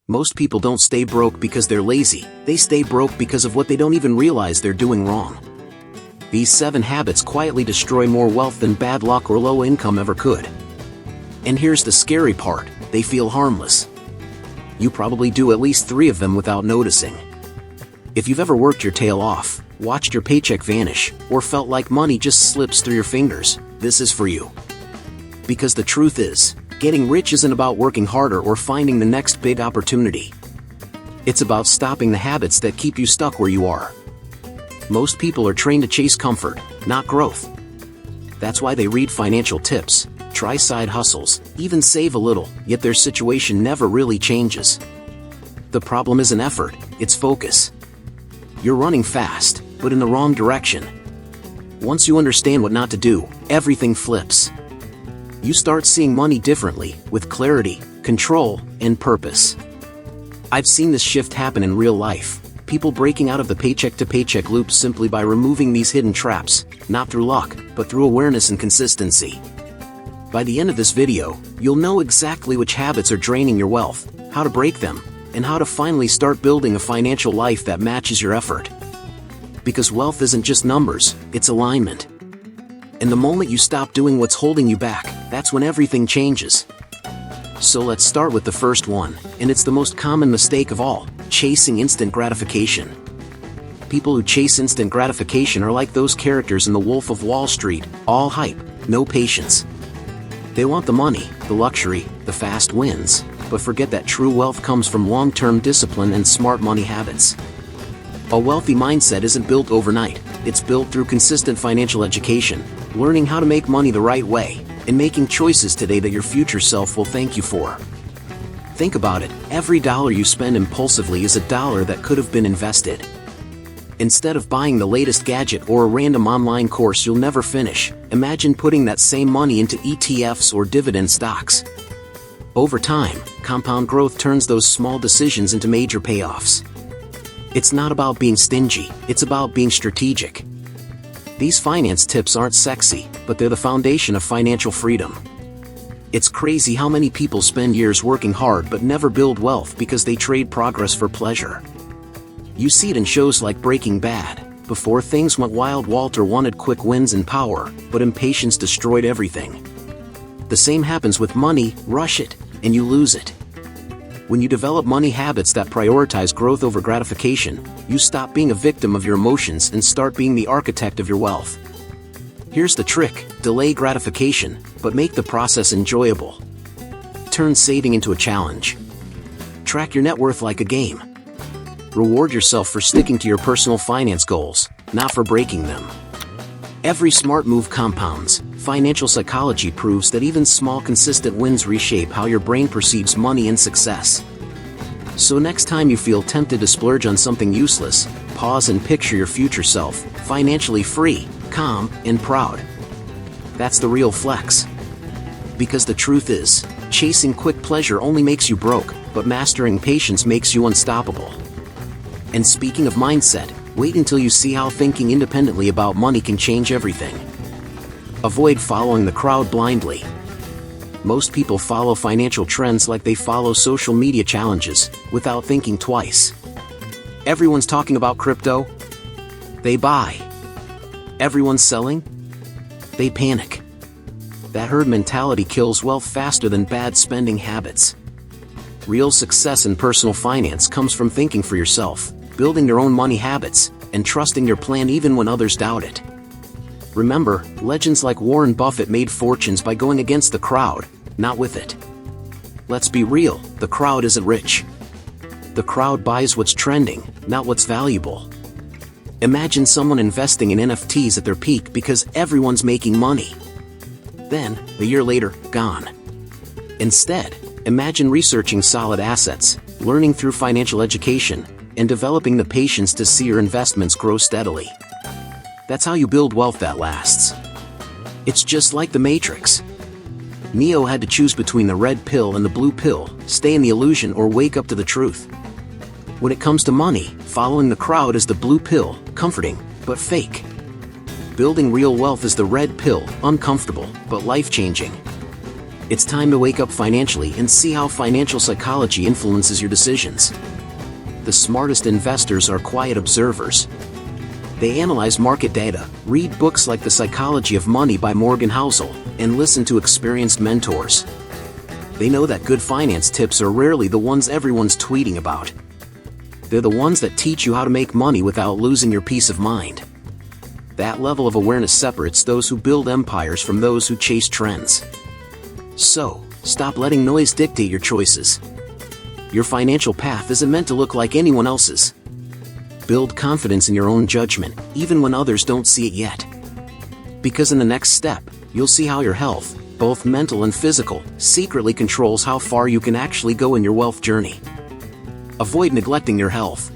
Most people don't stay broke because they're lazy, they stay broke because of what they don't even realize they're doing wrong. These 7 habits quietly destroy more wealth than bad luck or low income ever could. And here's the scary part, they feel harmless. You probably do at least 3 of them without noticing. If you've ever worked your tail off, watched your paycheck vanish, or felt like money just slips through your fingers, this is for you. Because the truth is, getting rich isn't about working harder or finding the next big opportunity. It's about stopping the habits that keep you stuck where you are. Most people are trained to chase comfort, not growth. That's why they read financial tips, try side hustles, even save a little, yet their situation never really changes. The problem isn't effort, it's focus. You're running fast, but in the wrong direction. Once you understand what not to do, everything flips. You start seeing money differently, with clarity, control, and purpose. I've seen this shift happen in real life, people breaking out of the paycheck-to-paycheck loop simply by removing these hidden traps, not through luck, but through awareness and consistency. By the end of this video, you'll know exactly which habits are draining your wealth, how to break them, and how to finally start building a financial life that matches your effort. Because wealth isn't just numbers, it's alignment. And the moment you stop doing what's holding you back, that's when everything changes. So let's start with the first one, and it's the most common mistake of all, chasing instant gratification. People who chase instant gratification are like those characters in The Wolf of Wall Street, all hype, no patience. They want the money, the luxury, the fast wins, but forget that true wealth comes from long-term discipline and smart money habits. A wealthy mindset isn't built overnight, it's built through consistent financial education, learning how to make money the right way, and making choices today that your future self will thank you for. Think about it, every dollar you spend impulsively is a dollar that could have been invested. Instead of buying the latest gadget or a random online course you'll never finish, imagine putting that same money into ETFs or dividend stocks. Over time, compound growth turns those small decisions into major payoffs. It's not about being stingy, it's about being strategic. These finance tips aren't sexy, but they're the foundation of financial freedom. It's crazy how many people spend years working hard but never build wealth because they trade progress for pleasure. You see it in shows like Breaking Bad. Before things went wild, Walter wanted quick wins and power, but impatience destroyed everything. The same happens with money, rush it, and you lose it. When you develop money habits that prioritize growth over gratification, you stop being a victim of your emotions and start being the architect of your wealth. Here's the trick, delay gratification, but make the process enjoyable. Turn saving into a challenge. Track your net worth like a game. Reward yourself for sticking to your personal finance goals, not for breaking them. Every smart move compounds. Financial psychology proves that even small consistent wins reshape how your brain perceives money and success. So next time you feel tempted to splurge on something useless, pause and picture your future self, financially free, calm, and proud. That's the real flex. Because the truth is, chasing quick pleasure only makes you broke, but mastering patience makes you unstoppable. And speaking of mindset, wait until you see how thinking independently about money can change everything. Avoid following the crowd blindly. Most people follow financial trends like they follow social media challenges, without thinking twice. Everyone's talking about crypto. They buy. Everyone's selling. They panic. That herd mentality kills wealth faster than bad spending habits. Real success in personal finance comes from thinking for yourself, building your own money habits, and trusting your plan even when others doubt it. Remember, legends like Warren Buffett made fortunes by going against the crowd, not with it. Let's be real, the crowd isn't rich. The crowd buys what's trending, not what's valuable. Imagine someone investing in NFTs at their peak because everyone's making money. Then, a year later, gone. Instead, imagine researching solid assets, learning through financial education, and developing the patience to see your investments grow steadily. That's how you build wealth that lasts. It's just like the Matrix. Neo had to choose between the red pill and the blue pill, stay in the illusion or wake up to the truth. When it comes to money, following the crowd is the blue pill, comforting, but fake. Building real wealth is the red pill, uncomfortable, but life-changing. It's time to wake up financially and see how financial psychology influences your decisions. The smartest investors are quiet observers. They analyze market data, read books like The Psychology of Money by Morgan Housel, and listen to experienced mentors. They know that good finance tips are rarely the ones everyone's tweeting about. They're the ones that teach you how to make money without losing your peace of mind. That level of awareness separates those who build empires from those who chase trends. So, stop letting noise dictate your choices. Your financial path isn't meant to look like anyone else's. Build confidence in your own judgment, even when others don't see it yet. Because in the next step, you'll see how your health, both mental and physical, secretly controls how far you can actually go in your wealth journey. Avoid neglecting your health.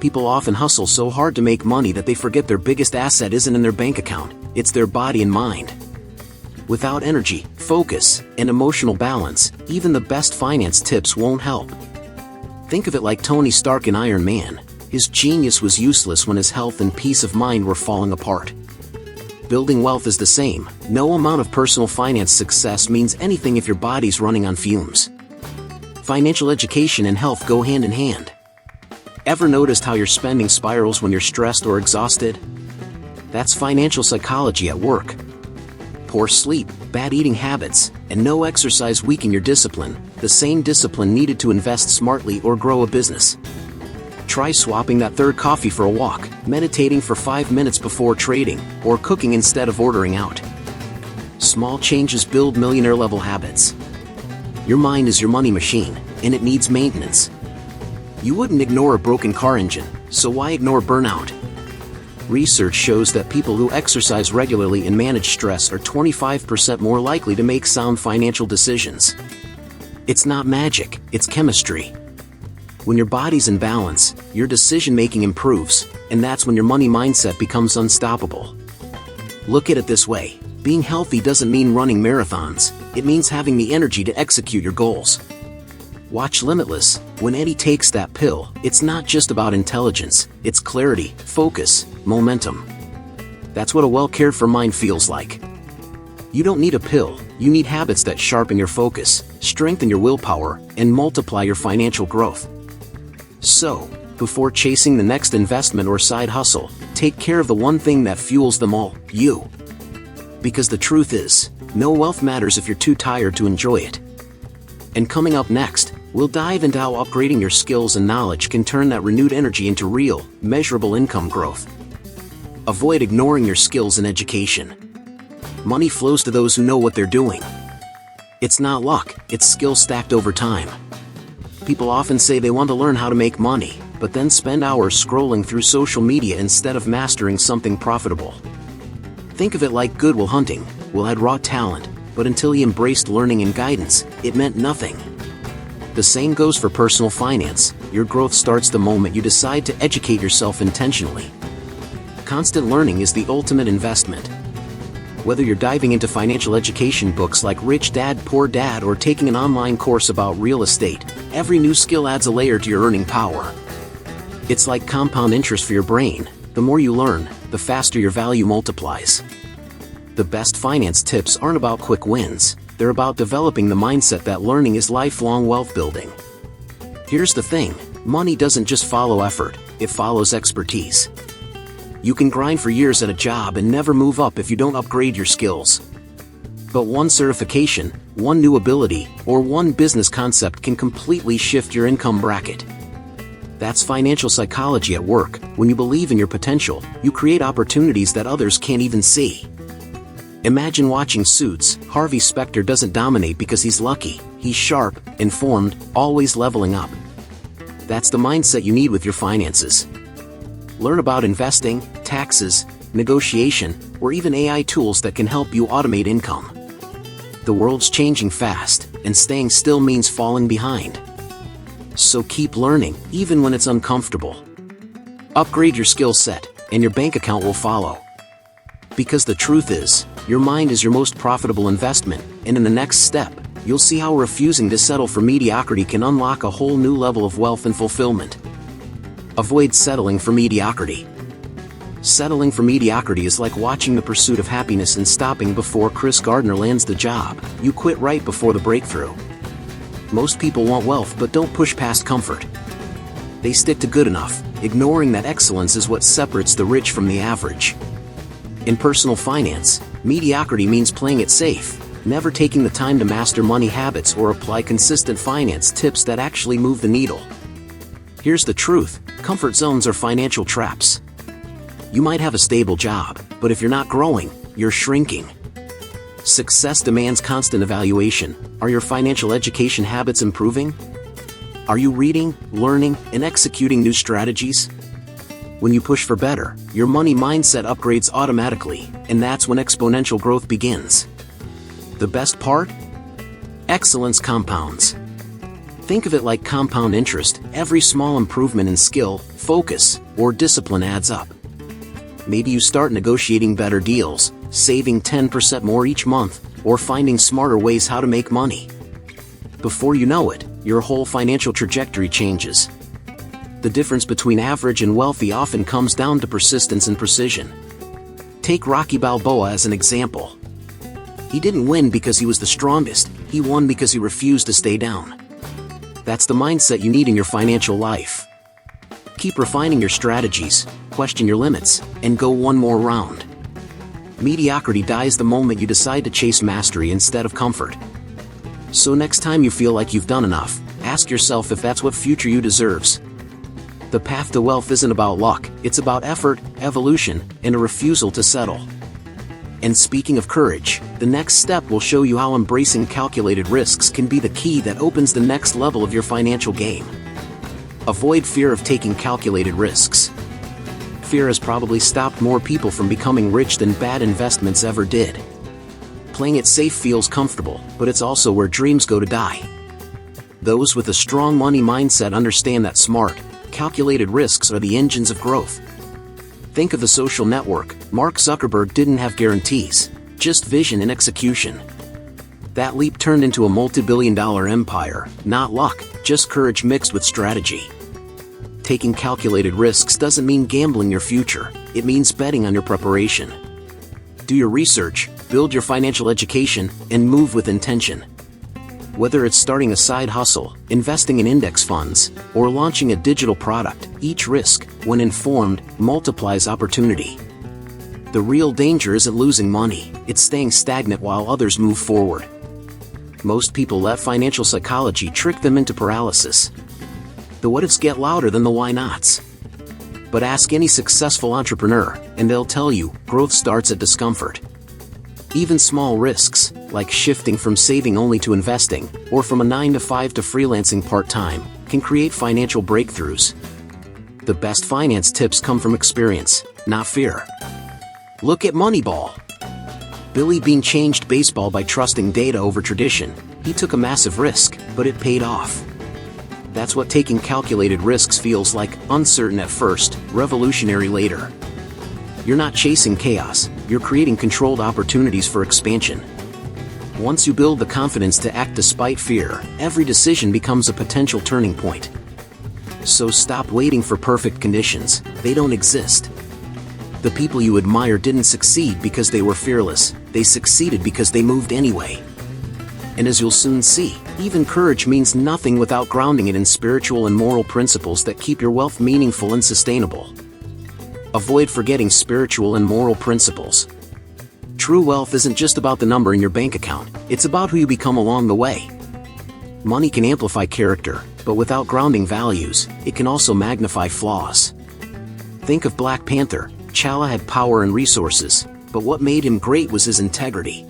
People often hustle so hard to make money that they forget their biggest asset isn't in their bank account, it's their body and mind. Without energy, focus, and emotional balance, even the best finance tips won't help. Think of it like Tony Stark in Iron Man. His genius was useless when his health and peace of mind were falling apart. Building wealth is the same. No amount of personal finance success means anything if your body's running on fumes. Financial education and health go hand in hand. Ever noticed how your spending spirals when you're stressed or exhausted? That's financial psychology at work. Poor sleep, bad eating habits, and no exercise weaken your discipline, the same discipline needed to invest smartly or grow a business. Try swapping that third coffee for a walk, meditating for 5 minutes before trading, or cooking instead of ordering out. Small changes build millionaire-level habits. Your mind is your money machine, and it needs maintenance. You wouldn't ignore a broken car engine, so why ignore burnout? Research shows that people who exercise regularly and manage stress are 25% more likely to make sound financial decisions. It's not magic, it's chemistry. When your body's in balance, your decision-making improves, and that's when your money mindset becomes unstoppable. Look at it this way: being healthy doesn't mean running marathons, it means having the energy to execute your goals. Watch Limitless. When Eddie takes that pill, it's not just about intelligence, it's clarity, focus, momentum. That's what a well-cared-for mind feels like. You don't need a pill, you need habits that sharpen your focus, strengthen your willpower, and multiply your financial growth. So, before chasing the next investment or side hustle, take care of the one thing that fuels them all, you. Because the truth is, no wealth matters if you're too tired to enjoy it. And coming up next, we'll dive into how upgrading your skills and knowledge can turn that renewed energy into real, measurable income growth. Avoid ignoring your skills and education. Money flows to those who know what they're doing. It's not luck, it's skill stacked over time. People often say they want to learn how to make money, but then spend hours scrolling through social media instead of mastering something profitable. Think of it like Good Will Hunting. Will had raw talent, but until he embraced learning and guidance, it meant nothing. The same goes for personal finance. Your growth starts the moment you decide to educate yourself intentionally. Constant learning is the ultimate investment. Whether you're diving into financial education books like Rich Dad, Poor Dad, or taking an online course about real estate, every new skill adds a layer to your earning power. It's like compound interest for your brain. The more you learn, the faster your value multiplies. The best finance tips aren't about quick wins, they're about developing the mindset that learning is lifelong wealth building. Here's the thing, money doesn't just follow effort, it follows expertise. You can grind for years at a job and never move up if you don't upgrade your skills. But one certification, one new ability, or one business concept can completely shift your income bracket. That's financial psychology at work. When you believe in your potential, you create opportunities that others can't even see. Imagine watching Suits. Harvey Specter doesn't dominate because he's lucky. He's sharp, informed, always leveling up. That's the mindset you need with your finances. Learn about investing, taxes, negotiation, or even AI tools that can help you automate income. The world's changing fast, and staying still means falling behind. So keep learning, even when it's uncomfortable. Upgrade your skill set, and your bank account will follow. Because the truth is, your mind is your most profitable investment, and in the next step, you'll see how refusing to settle for mediocrity can unlock a whole new level of wealth and fulfillment. Avoid settling for mediocrity. Settling for mediocrity is like watching The Pursuit of Happiness and stopping before Chris Gardner lands the job. You quit right before the breakthrough. Most people want wealth but don't push past comfort. They stick to good enough, ignoring that excellence is what separates the rich from the average. In personal finance, mediocrity means playing it safe, never taking the time to master money habits or apply consistent finance tips that actually move the needle. Here's the truth: comfort zones are financial traps. You might have a stable job, but if you're not growing, you're shrinking. Success demands constant evaluation. Are your financial education habits improving? Are you reading, learning, and executing new strategies? When you push for better, your money mindset upgrades automatically, and that's when exponential growth begins. The best part? Excellence compounds. Think of it like compound interest. Every small improvement in skill, focus, or discipline adds up. Maybe you start negotiating better deals, saving 10% more each month, or finding smarter ways how to make money. Before you know it, your whole financial trajectory changes. The difference between average and wealthy often comes down to persistence and precision. Take Rocky Balboa as an example. He didn't win because he was the strongest, he won because he refused to stay down. That's the mindset you need in your financial life. Keep refining your strategies, question your limits, and go one more round. Mediocrity dies the moment you decide to chase mastery instead of comfort. So next time you feel like you've done enough, ask yourself if that's what future you deserves. The path to wealth isn't about luck, it's about effort, evolution, and a refusal to settle. And speaking of courage, the next step will show you how embracing calculated risks can be the key that opens the next level of your financial game. Avoid fear of taking calculated risks. Fear has probably stopped more people from becoming rich than bad investments ever did. Playing it safe feels comfortable, but it's also where dreams go to die. Those with a strong money mindset understand that smart, calculated risks are the engines of growth. Think of The Social Network. Mark Zuckerberg didn't have guarantees, just vision and execution. That leap turned into a multi-billion-dollar empire, not luck, just courage mixed with strategy. Taking calculated risks doesn't mean gambling your future, it means betting on your preparation. Do your research, build your financial education, and move with intention. Whether it's starting a side hustle, investing in index funds, or launching a digital product, each risk, when informed, multiplies opportunity. The real danger isn't losing money, it's staying stagnant while others move forward. Most people let financial psychology trick them into paralysis. The what-ifs get louder than the why-nots. But ask any successful entrepreneur, and they'll tell you, growth starts at discomfort. Even small risks, like shifting from saving only to investing, or from a 9-to-5 to freelancing part-time, can create financial breakthroughs. The best finance tips come from experience, not fear. Look at Moneyball. Billy Beane changed baseball by trusting data over tradition. He took a massive risk, but it paid off. That's what taking calculated risks feels like: uncertain at first, revolutionary later. You're not chasing chaos, you're creating controlled opportunities for expansion. Once you build the confidence to act despite fear, every decision becomes a potential turning point. So stop waiting for perfect conditions, they don't exist. The people you admire didn't succeed because they were fearless, they succeeded because they moved anyway. And as you'll soon see, even courage means nothing without grounding it in spiritual and moral principles that keep your wealth meaningful and sustainable. Avoid forgetting spiritual and moral principles. True wealth isn't just about the number in your bank account, it's about who you become along the way. Money can amplify character, but without grounding values, it can also magnify flaws. Think of Black Panther. T'Challa had power and resources, but what made him great was his integrity.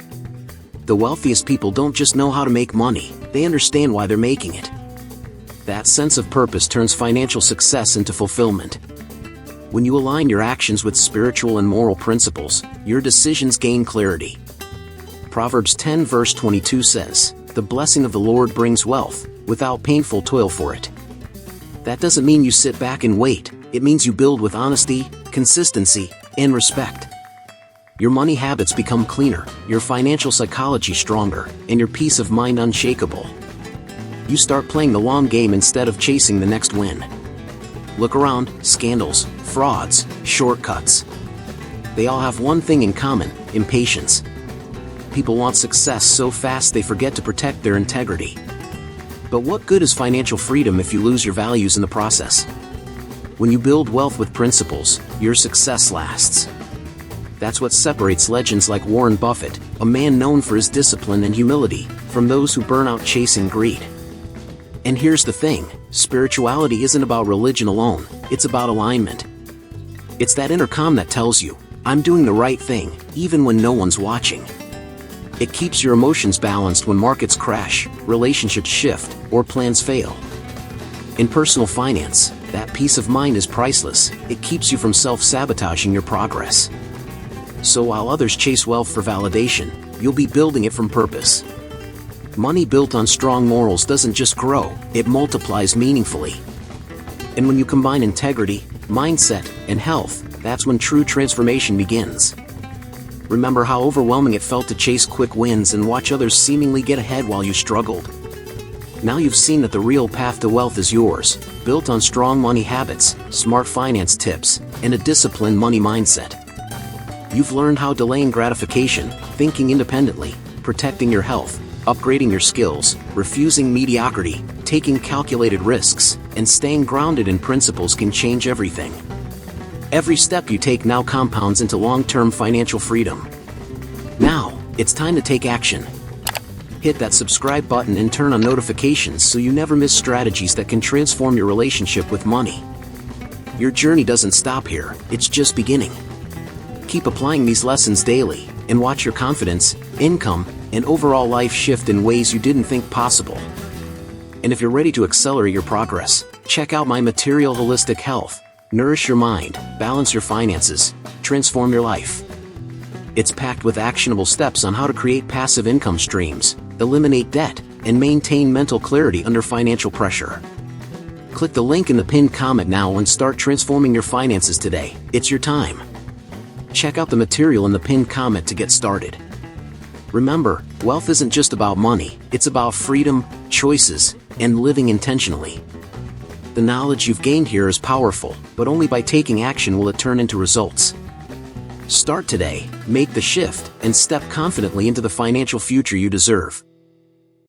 The wealthiest people don't just know how to make money, they understand why they're making it. That sense of purpose turns financial success into fulfillment. When you align your actions with spiritual and moral principles, your decisions gain clarity. Proverbs 10 verse 22 says, "The blessing of the Lord brings wealth, without painful toil for it." That doesn't mean you sit back and wait, it means you build with honesty, consistency, and respect. Your money habits become cleaner, your financial psychology stronger, and your peace of mind unshakable. You start playing the long game instead of chasing the next win. Look around: scandals, frauds, shortcuts. They all have one thing in common: impatience. People want success so fast they forget to protect their integrity. But what good is financial freedom if you lose your values in the process? When you build wealth with principles, your success lasts. That's what separates legends like Warren Buffett, a man known for his discipline and humility, from those who burn out chasing greed. And here's the thing: spirituality isn't about religion alone, it's about alignment. It's that inner calm that tells you, I'm doing the right thing, even when no one's watching. It keeps your emotions balanced when markets crash, relationships shift, or plans fail. In personal finance, that peace of mind is priceless. It keeps you from self-sabotaging your progress. So while others chase wealth for validation, you'll be building it from purpose. Money built on strong morals doesn't just grow, it multiplies meaningfully. And when you combine integrity, mindset, and health, that's when true transformation begins. Remember how overwhelming it felt to chase quick wins and watch others seemingly get ahead while you struggled? Now you've seen that the real path to wealth is yours, built on strong money habits, smart finance tips, and a disciplined money mindset. You've learned how delaying gratification, thinking independently, protecting your health, upgrading your skills, refusing mediocrity, taking calculated risks, and staying grounded in principles can change everything. Every step you take now compounds into long-term financial freedom. Now, it's time to take action. Hit that subscribe button and turn on notifications so you never miss strategies that can transform your relationship with money. Your journey doesn't stop here, it's just beginning. Keep applying these lessons daily, and watch your confidence, income, and overall life shift in ways you didn't think possible. And if you're ready to accelerate your progress, check out my material Holistic Health. Nourish your mind, balance your finances, transform your life. It's packed with actionable steps on how to create passive income streams, eliminate debt, and maintain mental clarity under financial pressure. Click the link in the pinned comment now and start transforming your finances today. It's your time. Check out the material in the pinned comment to get started. Remember, wealth isn't just about money, it's about freedom, choices, and living intentionally. The knowledge you've gained here is powerful, but only by taking action will it turn into results. Start today, make the shift, and step confidently into the financial future you deserve.